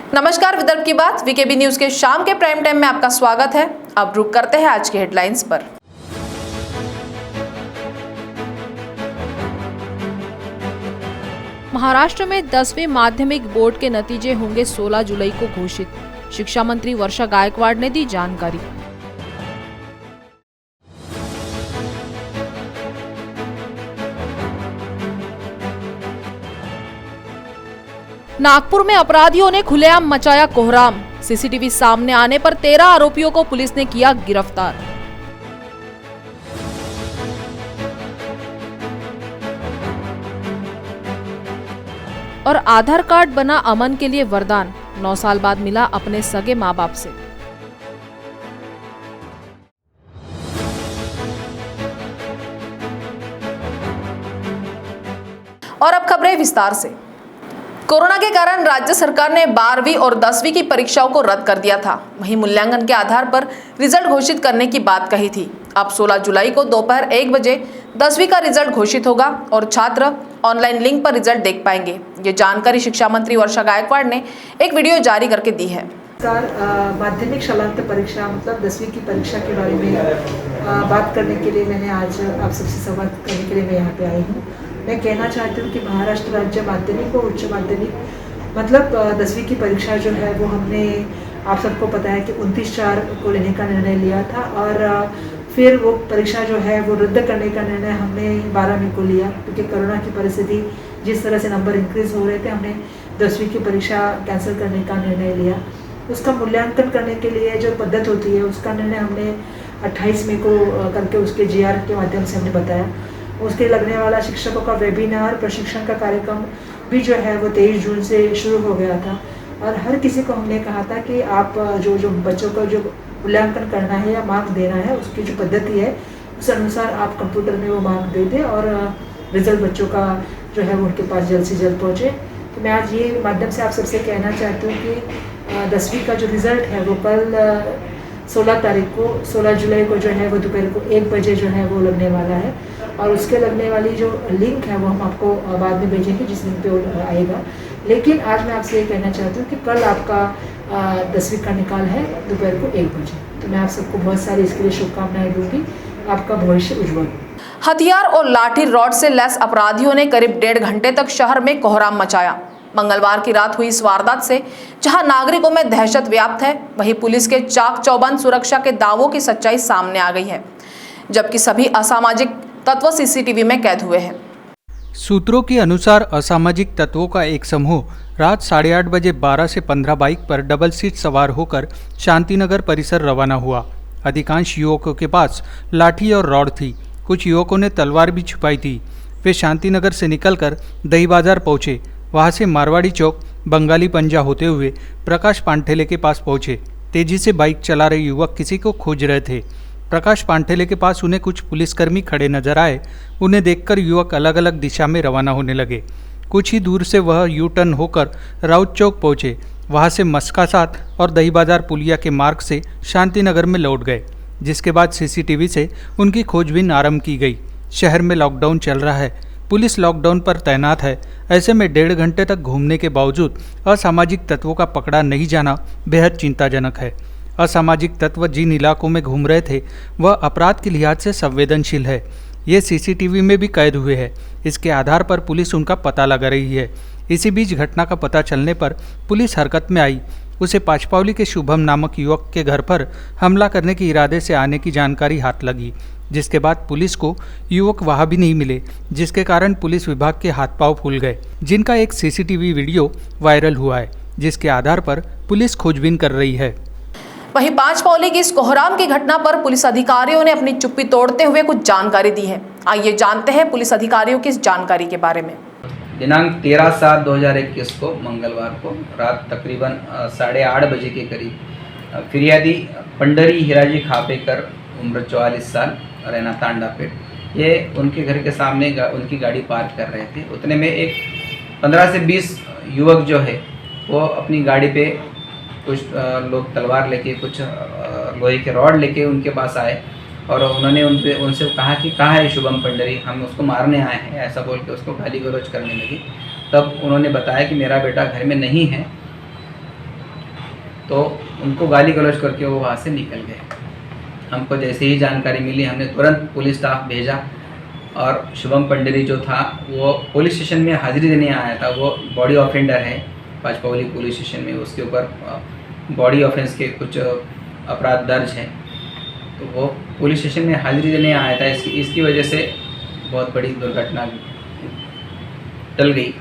नमस्कार, विदर्भ की बात वीकेबी न्यूज के शाम के प्राइम टाइम में आपका स्वागत है। अब रुक करते हैं आज की हेडलाइंस पर। महाराष्ट्र में 10वीं माध्यमिक बोर्ड के नतीजे होंगे 16 जुलाई को घोषित। शिक्षा मंत्री वर्षा गायकवाड़ ने दी जानकारी। नागपुर में अपराधियों ने खुलेआम मचाया कोहराम। सीसीटीवी सामने आने पर 13 आरोपियों को पुलिस ने किया गिरफ्तार। और आधार कार्ड बना अमन के लिए वरदान, 9 साल बाद मिला अपने सगे मां बाप से। और अब खबरें विस्तार से। कोरोना के कारण राज्य सरकार ने 12वीं और 10वीं की परीक्षाओं को रद्द कर दिया था। वहीं मूल्यांकन के आधार पर रिजल्ट घोषित करने की बात कही थी। अब 16 जुलाई को दोपहर 1 बजे 10वीं का रिजल्ट घोषित होगा और छात्र ऑनलाइन लिंक पर रिजल्ट देख पाएंगे। ये जानकारी शिक्षा मंत्री वर्षा गायकवाड़ ने एक वीडियो जारी करके दी है। माध्यमिक शालांत परीक्षा मतलब 10वीं की परीक्षा के बारे में बात करने के लिए मैंने आज आप सबसे संवाद करने के लिए मैं यहाँ पे आई हूँ। मैं कहना चाहती हूँ कि महाराष्ट्र राज्य माध्यमिक और उच्च माध्यमिक मतलब 10वीं की परीक्षा जो है वो हमने आप सबको पता है कि 29/4 को लेने का निर्णय लिया था और फिर वो परीक्षा जो है वो रद्द करने का निर्णय हमने 12 मई को लिया, क्योंकि कोरोना की परिस्थिति जिस तरह से नंबर इंक्रीज हो रहे थे हमने 10वीं की परीक्षा कैंसिल करने का निर्णय लिया। उसका मूल्यांकन करने के लिए जो पद्धत होती है उसका निर्णय हमने 28 मई को करके उसके GR के माध्यम से हमने बताया। उसके लगने वाला शिक्षकों का वेबिनार प्रशिक्षण का कार्यक्रम भी जो है वो 23 जून से शुरू हो गया था और हर किसी को हमने कहा था कि आप जो बच्चों का जो मूल्यांकन करना है या मार्क देना है उसकी जो पद्धति है उस अनुसार आप कंप्यूटर में वो मार्क दे दें और रिजल्ट बच्चों का जो है वो उनके पास जल्द से जल्द पहुँचे। तो मैं आज ये माध्यम से आप सबसे कहना चाहती हूँ कि 10वीं का जो रिज़ल्ट है वो कल 16 जुलाई को जो है वो दोपहर को 1 बजे जो है वो लगने वाला है और उसके लगने वाली जो लिंक है वो हम आपको बाद में भेजेंगे जिस लिंक पे वो आएगा। लेकिन आज मैं आपसे ये कहना चाहती हूँ कि कल आपका 10वीं का निकाल है दोपहर को 1 बजे। तो मैं आप सबको बहुत सारी इसके लिए शुभकामनाएं दूंगी। आपका भविष्य उज्जवल। हथियार और लाठी रॉड से लैस अपराधियों ने करीब 1.5 घंटे तक शहर में कोहराम मचाया। मंगलवार की रात हुई इस वारदात से जहां नागरिकों में दहशत व्याप्त है, वहीं पुलिस के चाक चौबंद सुरक्षा के दावों की सच्चाई सामने आ गई है, जबकि सभी असामाजिक तत्व सीसीटीवी में कैद हुए हैं। सूत्रों के अनुसार असामाजिक तत्वों का एक समूह रात 8:30 बजे 12 से 15 बाइक पर डबल सीट सवार होकर शांतिनगर परिसर रवाना हुआ। अधिकांश युवकों के पास लाठी और रॉड थी। कुछ युवकों ने तलवार भी छुपाई थी। वे शांतिनगर से निकलकर दही बाजार पहुंचे। वहां से मारवाड़ी चौक बंगाली पंजा होते हुए प्रकाश पानठेले के पास पहुंचे। तेजी से बाइक चला रहे युवक किसी को खोज रहे थे। प्रकाश पानठेले के पास उन्हें कुछ पुलिसकर्मी खड़े नजर आए। उन्हें देखकर युवक अलग अलग दिशा में रवाना होने लगे। कुछ ही दूर से वह यू टर्न होकर राउत चौक पहुंचे। वहां से मस्का सात और दही बाजार पुलिया के मार्ग से शांतिनगर में लौट गए, जिसके बाद सीसीटीवी से उनकी खोजबीन आरंभ की गई। शहर में लॉकडाउन चल रहा है, पुलिस लॉकडाउन पर तैनात है। ऐसे में 1.5 घंटे तक घूमने के बावजूद असामाजिक तत्वों का पकड़ा नहीं जाना बेहद चिंताजनक है। असामाजिक तत्व जिन इलाकों में घूम रहे थे वह अपराध के लिहाज से संवेदनशील है। ये सीसीटीवी में भी कैद हुए हैं। इसके आधार पर पुलिस उनका पता लगा रही है। इसी बीच घटना का पता चलने पर पुलिस हरकत में आई। उसे पाचपावली के शुभम नामक युवक के घर पर हमला करने के इरादे से आने की जानकारी हाथ लगी, जिसके बाद पुलिस को युवक वहां भी नहीं मिले, जिसके कारण पुलिस विभाग के हाथ पांव फूल गए, जिनका एक सीसीटीवी वीडियो वायरल हुआ है, जिसके आधार पर पुलिस खोजबीन कर रही है। वहीं पांचपावली की इस कोहराम की घटना पर पुलिस अधिकारियों ने अपनी चुप्पी तोड़ते हुए कुछ जानकारी दी है। आइए जानते हैं पुलिस अधिकारियों की इस जानकारी के बारे में। दिनांक 13/7/2021 को मंगलवार को रात तकरीबन 8:30 बजे के करीब फिरियादी पंडरी हिराजी खापेकर उम्र 44 साल रहना तांडापेट, ये उनके घर के सामने उनकी गाड़ी पार्क कर रहे थे। उतने में एक 15 से 20 युवक जो है वो अपनी गाड़ी पे कुछ लोग तलवार लेके कुछ लोहे के रॉड लेके उनके पास आए और उन्होंने उनसे कहा कि कहाँ है शुभम पंडरी, हम उसको मारने आए हैं, ऐसा बोल के उसको गाली गलौज करने लगी। तब उन्होंने बताया कि मेरा बेटा घर में नहीं है तो उनको गाली गलौज करके वो वहाँ से निकल गए। हमको जैसे ही जानकारी मिली हमने तुरंत पुलिस स्टाफ भेजा और शुभम पंडरी जो था वो पुलिस स्टेशन में हाजिरी देने आया था। वो बॉडी ऑफेंडर है पाचपौली पुलिस स्टेशन में, उसके ऊपर बॉडी ऑफेंस के कुछ अपराध दर्ज है। तो वो पुलिस स्टेशन में हाजिरी देने आया था। इसकी वजह से बहुत बड़ी दुर्घटना टल गई।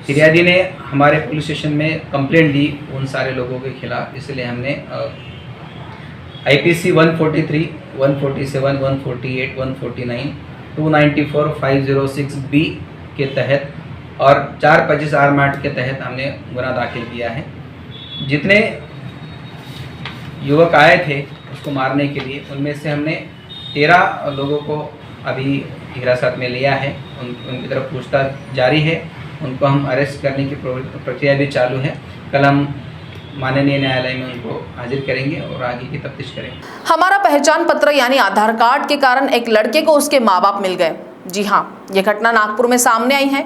फिरियादी ने हमारे पुलिस स्टेशन में कंप्लेंट दी उन सारे लोगों के खिलाफ, इसलिए हमने IPC 143, 147, 148, 149, 294, 506B के तहत और 425 आर्म्ड के तहत हमने गुना दाखिल किया है। जितने युवक आए थे उसको मारने के लिए, उनमें से हमने 13 लोगों को अभी हिरासत में लिया है। उनकी तरफ पूछताछ जारी है। उनको हम अरेस्ट करने की प्रक्रिया भी चालू है। कल हम माननीय न्यायालय में उनको हाजिर करेंगे और आगे की तफ्तीश करेंगे। हमारा पहचान पत्र यानी आधार कार्ड के कारण एक लड़के को उसके माँ बाप मिल गए। जी हाँ, ये घटना नागपुर में सामने आई है।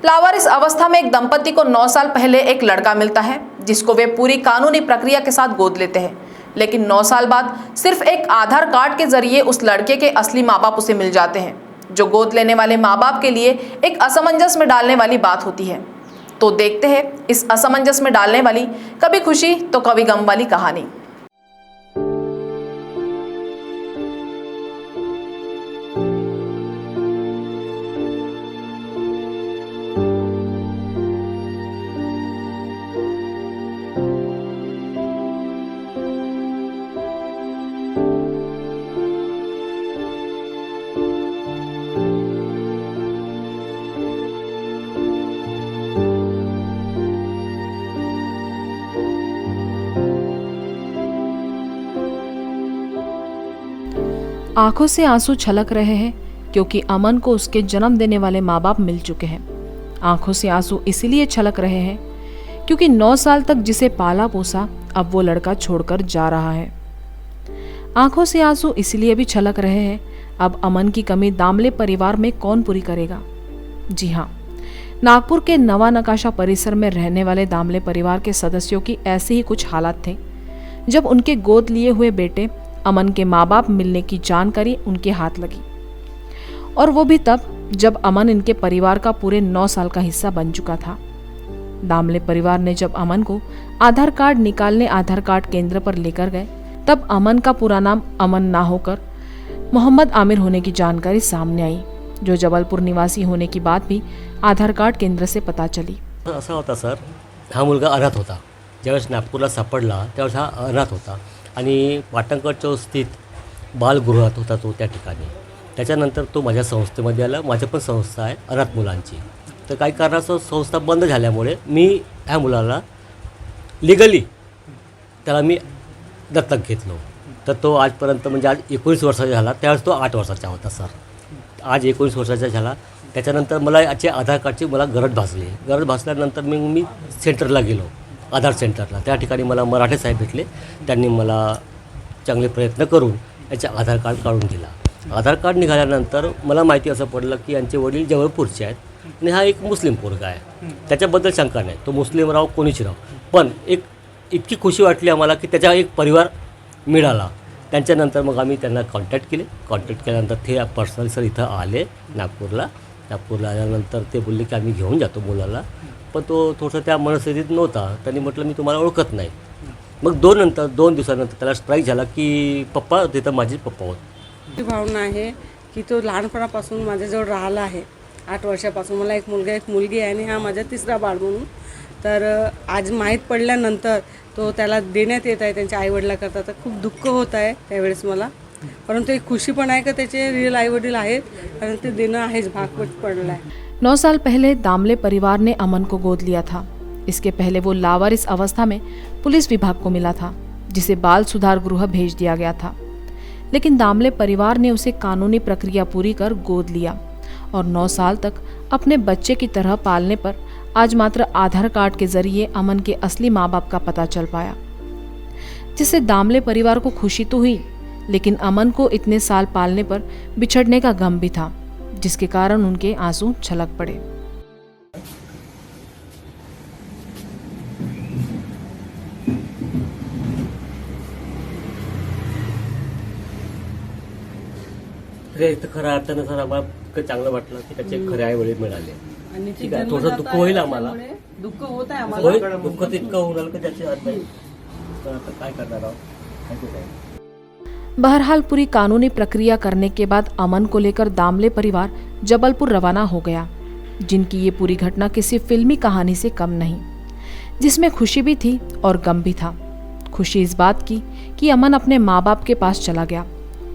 लावारिस अवस्था में एक दंपति को 9 साल पहले एक लड़का मिलता है जिसको वे पूरी कानूनी प्रक्रिया के साथ गोद लेते हैं। लेकिन 9 साल बाद सिर्फ एक आधार कार्ड के जरिए उस लड़के के असली माँ बाप उसे मिल जाते हैं, जो गोद लेने वाले माँ बाप के लिए एक असमंजस में डालने वाली बात होती है। तो देखते हैं इस असमंजस में डालने वाली कभी खुशी तो कभी गम वाली कहानी। आंखों से आंसू छलक रहे हैं क्योंकि अमन को उसके जन्म देने वाले माँ बाप मिल चुके हैं। आंखों से आंसू इसलिए छलक रहे हैं क्योंकि 9 साल तक जिसे पाला पोसा अब वो लड़का छोड़कर जा रहा है। आंखों से आंसू इसलिए भी छलक रहे हैं, अब अमन की कमी दामले परिवार में कौन पूरी करेगा। जी हाँ, नागपुर के नवा नकाशा परिसर में रहने वाले दामले परिवार के सदस्यों की ऐसे ही कुछ हालात थे जब उनके गोद लिए हुए बेटे अमन के माँ बाप मिलने की जानकारी उनके हाथ लगी, और वो भी तब जब अमन इनके परिवार का पूरे 9 साल का हिस्सा बन चुका था। दामले परिवार ने जब अमन को आधार कार्ड निकालने आधार कार्ड केंद्र पर लेकर गए, तब अमन का पूरा नाम अमन ना होकर मोहम्मद आमिर होने की जानकारी सामने आई, जो जबलपुर निवासी होने की बात भी आधार कार्ड केंद्र से पता चली। असं होता सर, हा मुलगा अनाथ होता। ज्यावेळेस नागपूरला सापडला त्यावेळेस हा अनाथ होता आणि पाटणकडच्या स्थित बालगृहात होता तो त्या ठिकाणी। त्याच्यानंतर तो माझ्या संस्थेमध्ये आला। माझी पण संस्था आहे अनाथ मुलांची। तर काही कारणास्तव संस्था बंद झाल्यामुळे मी ह्या मुलाला लीगली त्याला मी दत्तक घेतलो। तर तो आजपर्यंत म्हणजे आज 19 वर्षाचा झाला, त्यावेळेस तो 8 वर्षाचा होता सर। आज 19 वर्षाचा झाला। त्याच्यानंतर मला याचे आधार कार्डची मला गरज भासली। गरज भासल्यानंतर मी सेंटरला गेलो, आधार सेंटरला। त्या ठिकाणी मला मराठे साहेब भेटले। त्यांनी मला चांगले प्रयत्न करून याचे आधार कार्ड काढून दिला। आधार कार्ड निघाल्यानंतर मला माहिती असं पडलं की यांचे वडील जबलपूरचे आहेत आणि हा एक मुस्लिम पोरगा आहे। त्याच्याबद्दल शंका नाही, तो मुस्लिम राव कोणीच राव, पण एक इतकी खुशी वाटली आम्हाला की त्याचा एक परिवार मिळाला। त्यांच्यानंतर मग आम्ही त्यांना कॉन्टॅक्ट केले। कॉन्टॅक्ट केल्यानंतर ते पर्सनली सर इथं आले नागपूरला आल्यानंतर ते बोलले की आम्ही घेऊन जातो मुलाला, पण तो थोडंसं त्या मनस्थितीत नव्हता। त्यांनी म्हटलं मी तुम्हाला ओळखत नाही। मग 2 दिवसानंतर त्याला स्ट्राईक झाला की पप्पा तिथं माझे पप्पा होते। ती भावना आहे की तो लहानपणापासून माझ्याजवळ राहिला आहे। 8 वर्षापासून मला एक मुलगा एक मुलगी आहे आणि हा माझा 3रा बाळ म्हणून। तर आज माहीत पडल्यानंतर तो त्याला देण्यात येत आहे त्यांच्या आईवडिलांकरता, तर खूप दुःख होत आहे त्यावेळेस मला। परंतु एक खुशी पण आहे की त्याचे रिअल आईवडील आहेत आणि ते देणं आहेच, भाग पडला आहे। 9 साल पहले दामले परिवार ने अमन को गोद लिया था। इसके पहले वो लावारिस अवस्था में पुलिस विभाग को मिला था, जिसे बाल सुधार गृह भेज दिया गया था। लेकिन दामले परिवार ने उसे कानूनी प्रक्रिया पूरी कर गोद लिया और 9 साल तक अपने बच्चे की तरह पालने पर आज मात्र आधार कार्ड के जरिए अमन के असली माँ बाप का पता चल पाया, जिससे दामले परिवार को खुशी तो हुई, लेकिन अमन को इतने साल पालने पर बिछड़ने का गम भी था, जिसके कारण उनके आंसू छलक पड़े। ते खऱ्या अर्थानं सर आम्हाला इतकं चांगलं वाटलं की त्याचे खरे आई वडील मिळाले. आणि ठीक आहे, थोडंसं दुःख होईल आम्हाला, दुःख होत आहे आम्हाला. होईल, दुःख तर इतकं होणार की त्याची अर्थ नाही. तर आता काय करणार आहोत माहिती नाही. बहरहाल पूरी कानूनी प्रक्रिया करने के बाद अमन को लेकर दामले परिवार जबलपुर रवाना हो गया, जिनकी ये पूरी घटना किसी फिल्मी कहानी से कम नहीं, जिसमें खुशी भी थी और गम भी था। खुशी इस बात की कि अमन अपने माँ बाप के पास चला गया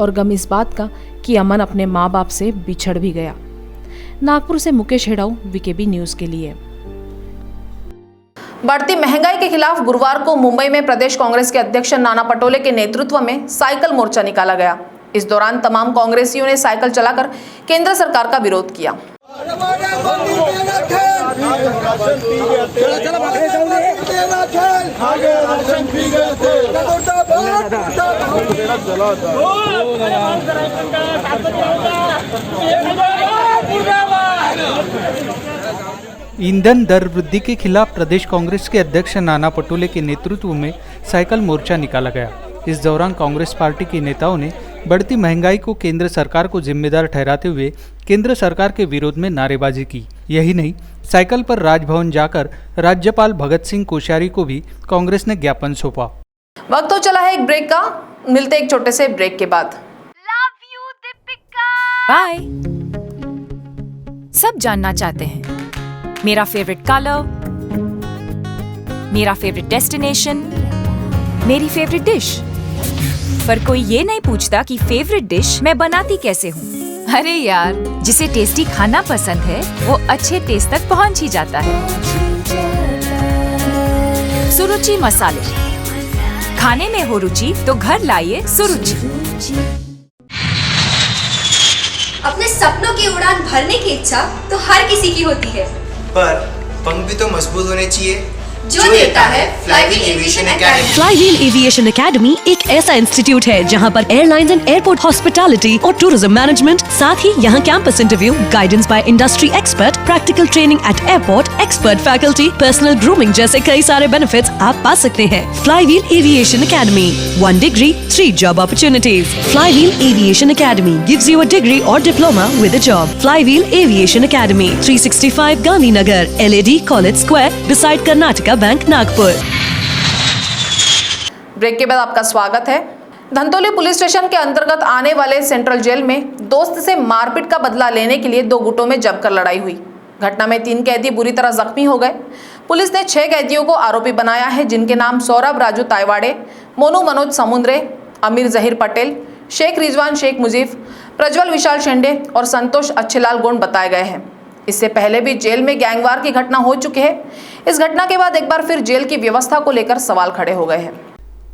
और गम इस बात का कि अमन अपने माँ बाप से बिछड़ भी गया। नागपुर से मुकेश हेड़ाऊ, वीकेबी न्यूज़ के लिए। बढ़ती महंगाई के खिलाफ गुरुवार को मुंबई में प्रदेश कांग्रेस के अध्यक्ष नाना पटोले के नेतृत्व में साइकिल मोर्चा निकाला गया। इस दौरान तमाम कांग्रेसियों ने साइकिल चलाकर केंद्र सरकार का विरोध किया। ईंधन दर वृद्धि के खिलाफ प्रदेश कांग्रेस के अध्यक्ष नाना पटोले के नेतृत्व में साइकिल मोर्चा निकाला गया। इस दौरान कांग्रेस पार्टी के नेताओं ने बढ़ती महंगाई को केंद्र सरकार को जिम्मेदार ठहराते हुए केंद्र सरकार के विरोध में नारेबाजी की। यही नहीं, साइकिल पर राजभवन जाकर राज्यपाल भगत सिंह कोश्यारी को भी कांग्रेस ने ज्ञापन सौंपा। वक्त तो चला है एक ब्रेक का, मिलते एक छोटे से ब्रेक के बाद। बाय। सब जानना चाहते हैं मेरा फेवरेट कलर, मेरा फेवरेट डेस्टिनेशन, मेरी फेवरेट डिश, पर कोई ये नहीं पूछता कि फेवरेट डिश मैं बनाती कैसे हूँ। अरे यार, जिसे टेस्टी खाना पसंद है वो अच्छे टेस्ट तक पहुँच ही जाता है। सुरुचि मसाले, खाने में हो रुचि तो घर लाइए सुरुचि। अपने सपनों की उड़ान भरने की इच्छा तो हर किसी की होती है, पर पंख भी तो मजबूत होने चाहिए, जो देता है flywheel aviation academy. Flywheel aviation academy एक ऐसा इंस्टीट्यूट है जहां पर एयरलाइंस एंड एयरपोर्ट हॉस्पिटैलिटी और टूरिज्म मैनेजमेंट, साथ ही यहां campus interview, guidance by industry expert, practical training at airport, expert faculty, personal grooming जैसे कई सारे बेनिफिट्स आप पा सकते हैं। Flywheel aviation academy, 1 degree, 3 job opportunities. Flywheel Aviation Academy gives you a degree or diploma with a job. Flywheel Aviation Academy, 365 Gandhinagar, LAD College Square, beside Karnataka bank Nagpur. Break के बाद आपका स्वागत है। धंतोली पुलिस स्टेशन के अंतर्गत आने वाले central jail में दोस्त से मारपीट का बदला लेने के लिए 2 गुटों में जमकर लड़ाई हुई। घटना में 3 कैदी बुरी तरह जख्मी हो गए। पुलिस ने 6 कैदियों को आरोपी बनाया है, जिनके नाम सौरभ राजू तायवाड़े, मोनू मनोज समुद्रे, अमीर जहीर पटेल, शेख रिजवान शेख मुजीब, प्रज्वल विशाल शेंडे और संतोष अच्छेलाल गोंड बताए गए हैं। इससे पहले भी जेल में गैंगवार की घटना हो चुकी है। इस घटना के बाद एक बार फिर जेल की व्यवस्था को लेकर सवाल खड़े हो गए हैं।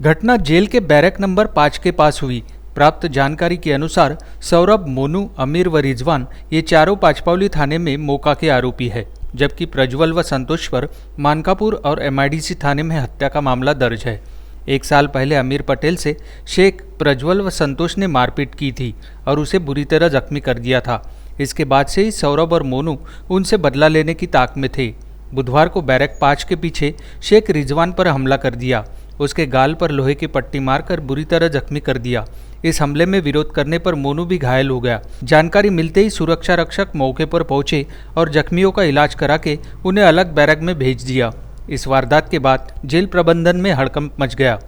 घटना जेल के बैरक नंबर 5 के पास हुई। प्राप्त जानकारी के अनुसार सौरभ, मोनू, अमीर व रिजवान ये चारों पाचपावली थाने में मोका के आरोपी है, जबकि प्रज्वल व संतोष पर मानकापुर और MIDC थाने में हत्या का मामला दर्ज है। 1 साल पहले अमीर पटेल से शेख, प्रज्वल व संतोष ने मारपीट की थी और उसे बुरी तरह जख्मी कर दिया था। इसके बाद से ही सौरभ और मोनू उनसे बदला लेने की ताक में थे। बुधवार को बैरक 5 के पीछे शेख रिजवान पर हमला कर दिया। उसके गाल पर लोहे की पट्टी मारकर बुरी तरह जख्मी कर दिया। इस हमले में विरोध करने पर मोनू भी घायल हो गया। जानकारी मिलते ही सुरक्षा रक्षक मौके पर पहुंचे और जख्मियों का इलाज करा के उन्हें अलग बैरक में भेज दिया। इस वारदात के बाद जेल प्रबंधन में हड़कंप मच गया।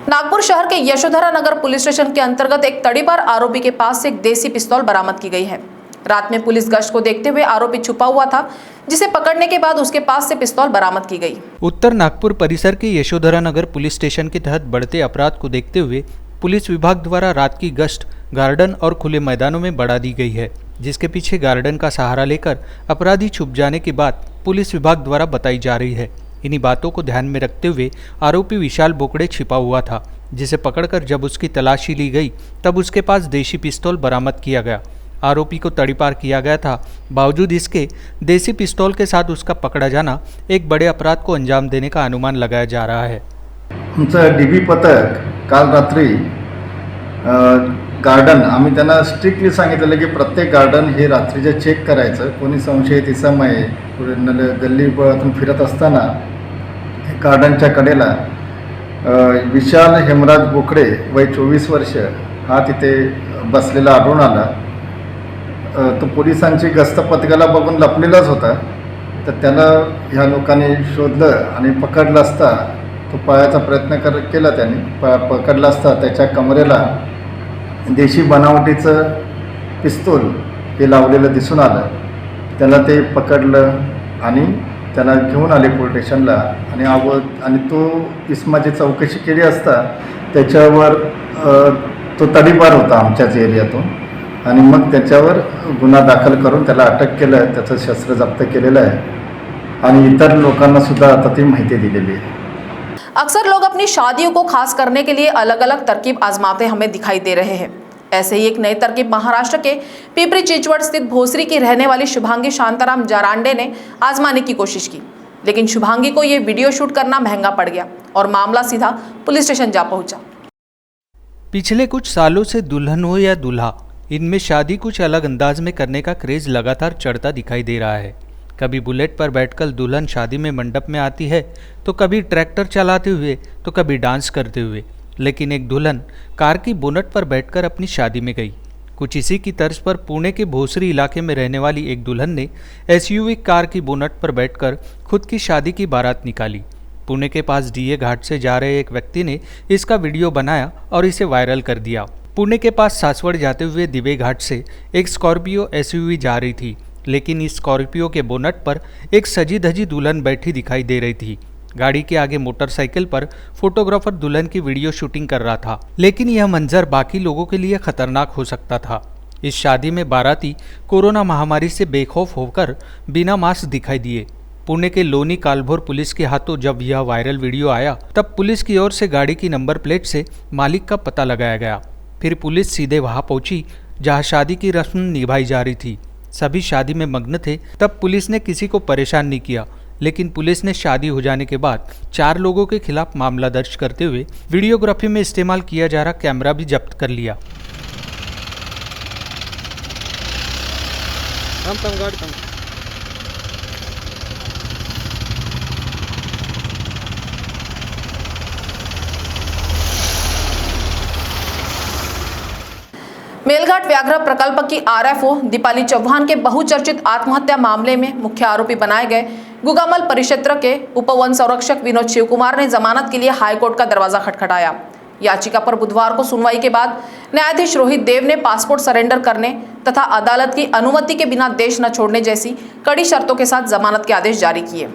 नागपुर शहर के यशोधरा नगर पुलिस स्टेशन के अंतर्गत एक तड़ीपार आरोपी के पास से एक देसी पिस्तौल बरामद की गई है। रात में पुलिस गश्त को देखते हुए आरोपी छुपा हुआ था, जिसे पकड़ने के बाद उसके पास से पिस्तौल बरामद की गई। उत्तर नागपुर परिसर के यशोधरा नगर पुलिस स्टेशन के तहत बढ़ते अपराध को देखते हुए पुलिस विभाग द्वारा रात की गश्त गार्डन और खुले मैदानों में बढ़ा दी गई है, जिसके पीछे गार्डन का सहारा लेकर अपराधी छुप जाने की बात पुलिस विभाग द्वारा बताई जा रही है। इन्हीं बातों को ध्यान में रखते हुए आरोपी विशाल बोकड़े छिपा हुआ था, जिसे पकड़कर जब उसकी तलाशी ली गई तब उसके पास देशी पिस्तौल बरामद किया गया। आरोपी को तड़ीपार किया गया था। बावजूद इसके देसी पिस्तौल के साथ उसका पकड़ा जाना एक बड़े अपराध को अंजाम देने का अनुमान लगाया जा रहा है। आमचं DB पथक काल रात्री गार्डन आम्ही त्यांना स्ट्रिक्टली सांगितलेलं की प्रत्येक गार्डन हे रात्रीचे चेक करायचं। कोणी संशयित इसम आहे गल्लीतून फिरत असताना गार्डनच्या कडेला विशाल हेमराज बोकडे वय 24 वर्ष हा तिथे बसलेला आढळून आला. तो पोलिसांची गस्त पथकाला बघून लपलेलाच होता. तर त्याला ह्या लोकांनी शोधलं आणि पकडलं असता तो पळायचा प्रयत्न केला त्याने. पकडला असता त्याच्या कमरेला देशी बनावटीचं पिस्तूल हे लावलेलं दिसून आलं. त्याला ते पकडलं आणि त्याला घेऊन आले पोलीस स्टेशनला आणि तो इसमाची चौकशी केली असता त्याच्यावर तो तडीपार होता आमच्याच एरियातून आणि मग त्याच्यावर गुन्हा दाखल करून त्याला अटक केलं आहे. त्याचं शस्त्र जप्त केलेलं आहे आणि इतर लोकांना सुद्धा आता ती माहिती दिलेली आहे. अक्सर लोग अपनी शादियों को खास करने के लिए अलग अलग तरकीब आजमाते हमें दिखाई दे रहे हैं। ऐसे ही एक नई तरकीब महाराष्ट्र के पिपरी चिंचवड स्थित भोसरी की रहने वाली शुभांगी शांताराम जारांडे ने आजमाने की कोशिश की, लेकिन शुभांगी को ये वीडियो शूट करना महंगा पड़ गया और मामला सीधा पुलिस स्टेशन जा पहुंचा। पिछले कुछ सालों से दुल्हन हो या दूल्हा, इनमें शादी कुछ अलग अंदाज में करने का क्रेज लगातार चढ़ता दिखाई दे रहा है। कभी बुलेट पर बैठकर दुल्हन शादी में मंडप में आती है, तो कभी ट्रैक्टर चलाते हुए, तो कभी डांस करते हुए। लेकिन एक दुल्हन कार की बोनट पर बैठकर अपनी शादी में गई। कुछ इसी की तर्ज पर पुणे के भोसरी इलाके में रहने वाली एक दुल्हन ने एसयूवी कार की बोनट पर बैठकर खुद की शादी की बारात निकाली। पुणे के पास डीए घाट से जा रहे एक व्यक्ति ने इसका वीडियो बनाया और इसे वायरल कर दिया। पुणे के पास सासवड़ जाते हुए दिवे घाट से एक स्कॉर्पियो एसयूवी जा रही थी, लेकिन इस स्कॉर्पियो के बोनट पर एक सजी धजी दुल्हन बैठी दिखाई दे रही थी। गाड़ी के आगे मोटरसाइकिल पर फोटोग्राफर दुल्हन की वीडियो शूटिंग कर रहा था, लेकिन यह मंजर बाकी लोगों के लिए खतरनाक हो सकता था। इस शादी में बाराती कोरोना महामारी से बेखौफ होकर बिना मास्क दिखाई दिए। पुणे के लोनी कालभोर पुलिस के हाथों जब यह वायरल वीडियो आया, तब पुलिस की ओर से गाड़ी की नंबर प्लेट से मालिक का पता लगाया गया। फिर पुलिस सीधे वहां पहुंची जहां शादी की रस्म निभाई जा रही थी। सभी शादी में मग्न थे, तब पुलिस ने किसी को परेशान नहीं किया, लेकिन पुलिस ने शादी हो जाने के बाद 4 लोगों के खिलाफ मामला दर्ज करते हुए वीडियोग्राफी में इस्तेमाल किया जा रहा कैमरा भी जब्त कर लिया। मेलघाट व्याघ्र प्रकल्प की आरएफओ दीपाली चौहान के बहुचर्चित आत्महत्या मामले में मुख्य आरोपी बनाए गए गुगामल परिक्षेत्र के उप वन संरक्षक विनोद शिवकुमार ने जमानत के लिए हाईकोर्ट का दरवाजा खटखटाया। याचिका पर बुधवार को सुनवाई के बाद न्यायाधीश रोहित देव ने पासपोर्ट सरेंडर करने तथा अदालत की अनुमति के बिना देश न छोड़ने जैसी कड़ी शर्तों के साथ जमानत के आदेश जारी किए।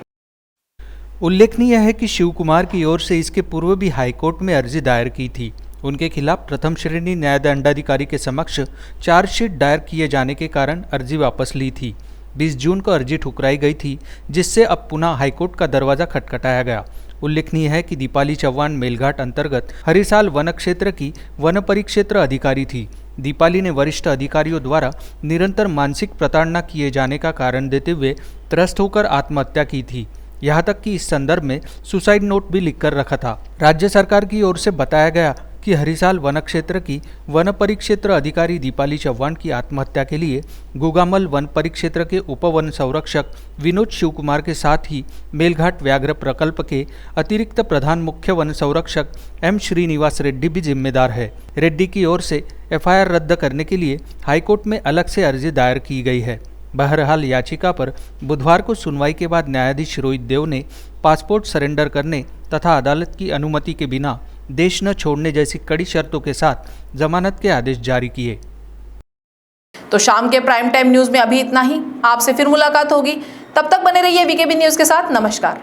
उल्लेखनीय है कि शिवकुमार की ओर से इसके पूर्व भी हाईकोर्ट में अर्जी दायर की थी। उनके खिलाफ प्रथम श्रेणी न्याय दंडाधिकारी के समक्ष चार्जशीट दायर किए जाने के कारण अर्जी वापस ली थी। 20 जून को अर्जी ठुकराई गई थी, जिससे अब पुनः हाईकोर्ट का दरवाजा खटखटाया गया। उल्लेखनीय है कि दीपाली चौहान मेलघाट अंतर्गत हरिसाल वन क्षेत्र की वन परिक्षेत्र अधिकारी थी। दीपाली ने वरिष्ठ अधिकारियों द्वारा निरंतर मानसिक प्रताड़ना किए जाने का कारण देते हुए त्रस्त होकर आत्महत्या की थी। यहाँ तक कि इस संदर्भ में सुसाइड नोट भी लिखकर रखा था। राज्य सरकार की ओर से बताया गया कि हरिसाल वन क्षेत्र की वन परिक्षेत्र अधिकारी दीपाली चौहान की आत्महत्या के लिए गुगामल वन परिक्षेत्र के उप वन संरक्षक विनोद शिवकुमार के साथ ही मेलघाट व्याघ्र प्रकल्प के अतिरिक्त प्रधान मुख्य वन संरक्षक एम श्रीनिवास रेड्डी भी जिम्मेदार है। रेड्डी की ओर से एफआईआर रद्द करने के लिए हाईकोर्ट में अलग से अर्जी दायर की गई है। बहरहाल याचिका पर बुधवार को सुनवाई के बाद न्यायाधीश रोहित देव ने पासपोर्ट सरेंडर करने तथा अदालत की अनुमति के बिना देश न छोड़ने जैसी कड़ी शर्तों के साथ जमानत के आदेश जारी किए। तो शाम के प्राइम टाइम न्यूज में अभी इतना ही। आपसे फिर मुलाकात होगी, तब तक बने रहिए वीकेबी न्यूज के साथ। नमस्कार।